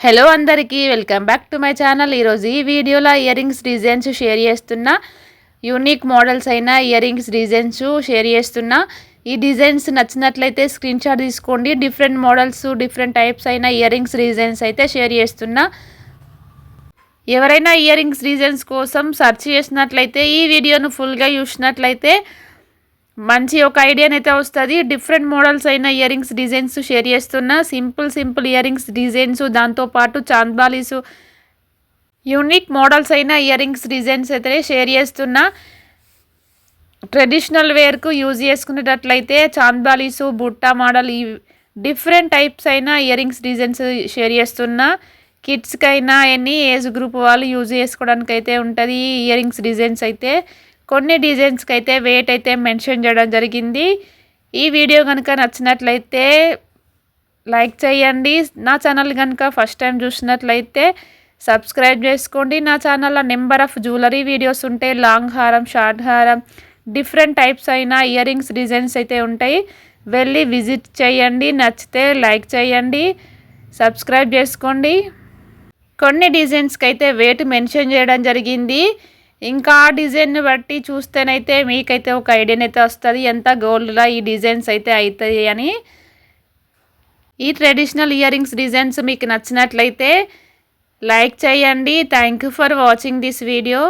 Hello అందరికీ welcome back to my channel. ఈరోజు ఈ వీడియోలో ఇయర్ రింగ్స్ డిజైన్స్ షేర్ చేస్తున్నా. యూనిక్ మోడల్స్ అయిన ఇయర్ రింగ్స్ డిజైన్స్ షేర్ చేస్తున్నా. ఈ డిజైన్స్ నచ్చినట్లయితే స్క్రీన్ షాట్ తీసుకోండి. డిఫరెంట్ మోడల్స్ డిఫరెంట్ టైప్స్ అయిన ఇయర్ రింగ్స్ డిజైన్స్ అయితే షేర్ చేస్తున్నా. ఎవరైనా ఇయర్ రింగ్స్ డిజైన్స్ కోసం సెర్చ్ చేసినట్లయితే ఈ వీడియోను ఫుల్గా చూసినట్లయితే మంచి ఒక ఐడియానైతే వస్తుంది. డిఫరెంట్ మోడల్స్ అయిన ఇయర్ రింగ్స్ డిజైన్స్ షేర్ చేస్తున్నా. సింపుల్ ఇయర్ రింగ్స్ డిజైన్స్, దాంతోపాటు చాంద్బాలీసు యూనిక్ మోడల్స్ అయిన ఇయర్ రింగ్స్ డిజైన్స్ అయితే షేర్ చేస్తున్నా. ట్రెడిషనల్ వేర్కు యూజ్ చేసుకునేటట్లయితే చాంద్బాలీసు, బుట్టా మోడల్, ఈ డిఫరెంట్ టైప్స్ అయిన ఇయర్ రింగ్స్ డిజైన్స్ షేర్ చేస్తున్నా. కిడ్స్కైనా ఎనీ ఏజ్ గ్రూప్ వాళ్ళు యూజ్ చేసుకోవడానికి అయితే ఉంటుంది ఈ ఇయర్ రింగ్స్ డిజైన్స్ అయితే. కొన్ని డిజైన్స్కి అయితే వెయిట్ అయితే మెన్షన్ చేయడం జరిగింది. ఈ వీడియో కనుక నచ్చినట్లయితే లైక్ చేయండి. నా ఛానల్ కనుక ఫస్ట్ టైం చూసినట్లయితే సబ్స్క్రైబ్ చేసుకోండి. నా ఛానల్లో నెంబర్ ఆఫ్ జ్యువెలరీ వీడియోస్ ఉంటాయి. లాంగ్ హారం, షార్ట్ హారం, డిఫరెంట్ టైప్స్ అయిన ఇయర్ రింగ్స్ డిజైన్స్ అయితే ఉంటాయి. వెళ్ళి విజిట్ చేయండి. నచ్చితే లైక్ చేయండి, సబ్స్క్రైబ్ చేసుకోండి. కొన్ని డిజైన్స్కి అయితే వెయిట్ మెన్షన్ చేయడం జరిగింది. ఇంకా ఆ డిజైన్ని బట్టి చూస్తేనైతే మీకైతే ఒక ఐడియానైతే వస్తుంది ఎంత గోల్డ్లో ఈ డిజైన్స్ అయితే అవుతాయి అని. ఈ ట్రెడిషనల్ ఇయర్ రింగ్స్ డిజైన్స్ మీకు నచ్చినట్లయితే లైక్ చేయండి. Thank you for watching this video.